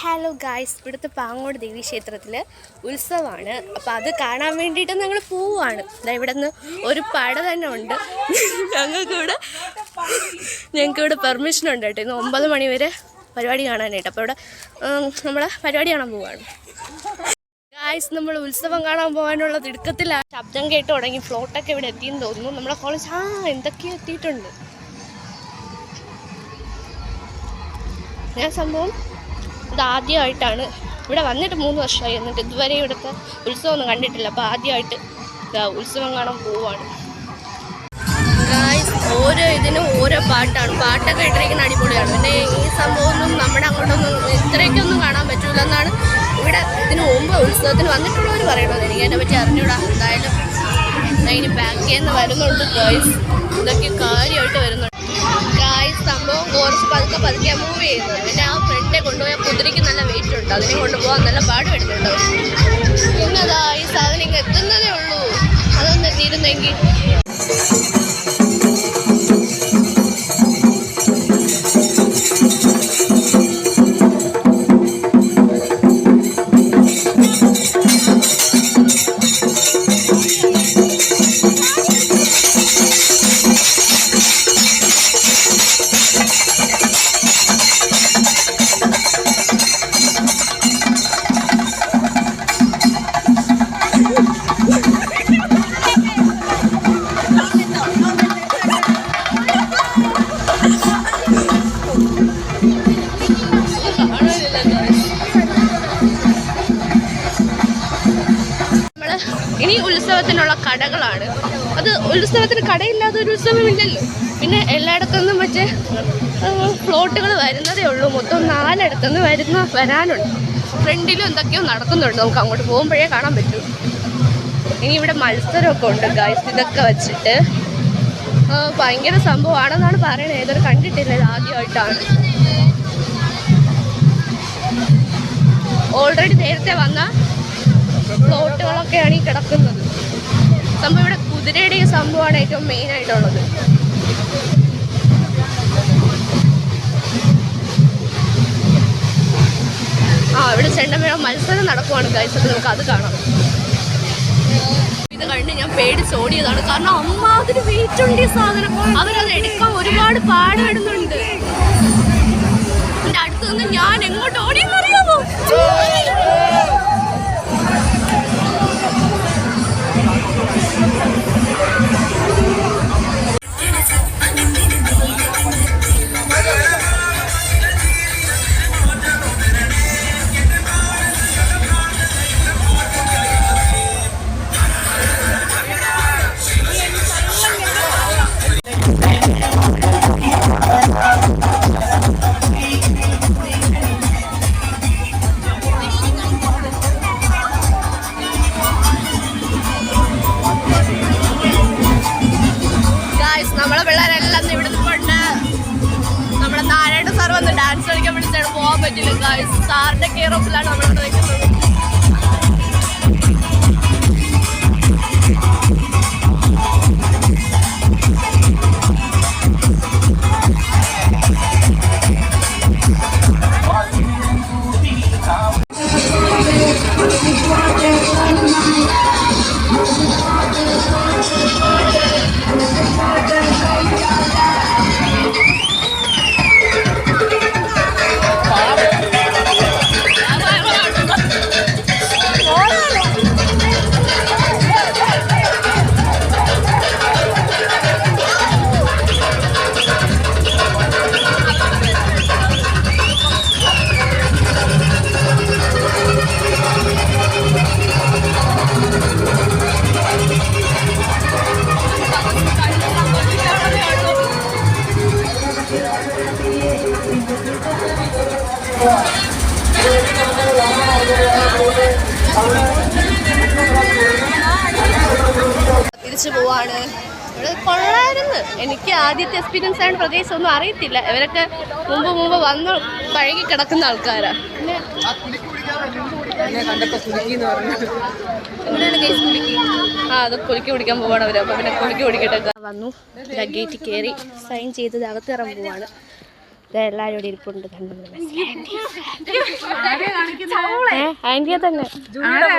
Hello guys, ഇവിടുത്തെ പാങ്ങോട് ദേവി ക്ഷേത്രത്തിൽ ഉത്സവമാണ്. അപ്പോൾ അത് കാണാൻ വേണ്ടിയിട്ട് ഞങ്ങൾ പോവുകയാണ്. ഇവിടെ നിന്ന് ഒരു പട തന്നെ ഉണ്ട്. ഞങ്ങൾക്കിവിടെ പെർമിഷൻ ഉണ്ട് കേട്ടോ. ഇന്ന് 9 മണി വരെ പരിപാടി കാണാനായിട്ട്. അപ്പോൾ ഇവിടെ നമ്മൾ പരിപാടി കാണാൻ പോവുകയാണ്. ഗായ്സ്, നമ്മൾ ഉത്സവം കാണാൻ പോകാനുള്ള തിടുക്കത്തിലാണ്. ശബ്ദം കേട്ട് തുടങ്ങി. ഫ്ലോട്ടൊക്കെ ഇവിടെ എത്തിയെന്ന് തോന്നുന്നു. നമ്മുടെ കോളേജ് എന്തൊക്കെയോ എത്തിയിട്ടുണ്ട്. ഞാൻ സംഭവം ഇതാദ്യമായിട്ടാണ് ഇവിടെ വന്നിട്ട് 3 വർഷമായി. എന്നിട്ട് ഇതുവരെ ഇവിടുത്തെ ഉത്സവമൊന്നും കണ്ടിട്ടില്ല. അപ്പോൾ ആദ്യമായിട്ട് ഉത്സവം കാണാൻ പോവുകയാണ്. ഓരോ ഇതിനും ഓരോ പാട്ടാണ്. പാട്ടൊക്കെ ഇട്ടിരിക്കുന്ന അടിപൊളിയാണ്. പിന്നെ ഈ സംഭവമൊന്നും നമ്മുടെ അങ്ങോട്ടൊന്നും ഇത്രയ്ക്കൊന്നും കാണാൻ പറ്റില്ല എന്നാണ് ഇവിടെ ഇതിന് മുമ്പ് ഉത്സവത്തിന് വന്നിട്ടുള്ളവർ പറയണത്. എനിക്ക് അതിനെ പറ്റി അറിഞ്ഞൂടാ. എന്തായാലും അതിന് ബാക്കിൽ നിന്ന് വരുന്നുണ്ട് ഗായ്സ്. ഇതൊക്കെ കാര്യമായിട്ട് വരുന്നുണ്ട് ഗായ്സ്. സംഭവം കുറച്ച് പതുക്കെ മൂവ് ചെയ്യുന്നത്. പിന്നെ ആ ഫ്രണ്ടെ കൊണ്ടുപോയാൽ കുതിരയ്ക്ക് നല്ല വെയിറ്റ് ഉണ്ട്. അതിനെ കൊണ്ടുപോകാൻ നല്ല പാട് വരുന്നുണ്ട്. പിന്നതാ ഈ സാധനം ഇങ്ങനെ എത്തുന്നതേ ഉള്ളൂ. അതൊന്നും എത്തിയിരുന്നെങ്കിൽ. ഇനി ഉത്സവത്തിനുള്ള കടകളാണ്. അത് ഉത്സവത്തിന് കടയില്ലാതെ ഒരു ഉത്സവമില്ലല്ലോ. പിന്നെ എല്ലായിടത്തുനിന്നും മറ്റേ ഫ്ലോട്ടുകൾ വരുന്നതേ ഉള്ളൂ. മൊത്തം 4 ഇടത്തുനിന്ന് വരാനുണ്ട്. ഫ്രണ്ടിലും എന്തൊക്കെയോ നടക്കുന്നുണ്ട്. നമുക്ക് അങ്ങോട്ട് പോകുമ്പോഴേ കാണാൻ പറ്റൂ. ഇനി ഇവിടെ മത്സരമൊക്കെ ഉണ്ട് ഗായ്സ്. ഇതൊക്കെ വെച്ചിട്ട് ഭയങ്കര സംഭവമാണെന്നാണ് പറയണത്. ഏതൊരു കണ്ടിട്ടില്ല, ഇത് ആദ്യമായിട്ടാണ്. ഓൾറെഡി നേരത്തെ വന്ന ഫ്ലോട്ടുകളൊക്കെയാണ് ഈ കിടക്കുന്നത്. സംഭവം ഇവിടെ കുതിരയുടെ ഈ സംഭവമാണ് ഏറ്റവും മെയിൻ ആയിട്ടുള്ളത്. ഇവിടെ ചെണ്ടമേളം മത്സരം നടക്കുവാണ് ഗൈസ്. അപ്പോൾ നമുക്ക് അത് കാണാം. ഇത് കണ്ട് ഞാൻ പേടിച്ചോടിയതാണ്. കാരണം അമ്മാതിരി വെയിറ്റ് ഉണ്ട് ഈ സാധനം. അവരത് എടുക്കാൻ ഒരുപാട് പാടുപെടുന്നുണ്ട്. എൻ്റെ അടുത്ത് നിന്ന് ഞാൻ എങ്ങോട്ട് ഓടിയെന്നറിയാമോ? നമ്മളെ പിള്ളേരെല്ലാം ഇവിടെ നിൽപ്പുണ്ട്. നമ്മുടെ നാരായണ സാർ വന്ന് ഡാൻസ് കളിക്കാൻ വിളിച്ചാണ്. പോകാൻ പറ്റില്ല ഗായ്സ്. സാറിന്റെ കെയർ ഓഫിലാണ് നമ്മളിവിടെ നിൽക്കുന്നത്. തിരിച്ചു പോവാണ്. ഇവിടെ കൊള്ളായിരുന്നു. എനിക്ക് ആദ്യത്തെ എക്സ്പീരിയൻസ് ആണ്. പ്രദേശം ഒന്നും അറിയത്തില്ല. ഇവരൊക്കെ മുമ്പ് വന്ന് പഴകി കിടക്കുന്ന ആൾക്കാരാണ്. പിന്നെ അത് കുലുക്കി കുടിക്കാൻ പോവാണ് അവർ. അപ്പോൾ പിന്നെ കുലുക്കി കുടിക്കട്ടെ വന്നു. ഗേറ്റ് കയറി സൈൻ ചെയ്തത് അകത്ത് ഇറങ്ങി പോവാണ്. എല്ലാവരും ഇവിടെ ഇരിപ്പുണ്ട്. കണ്ടു ആന്റിയെ തന്നെ. നമ്മുടെ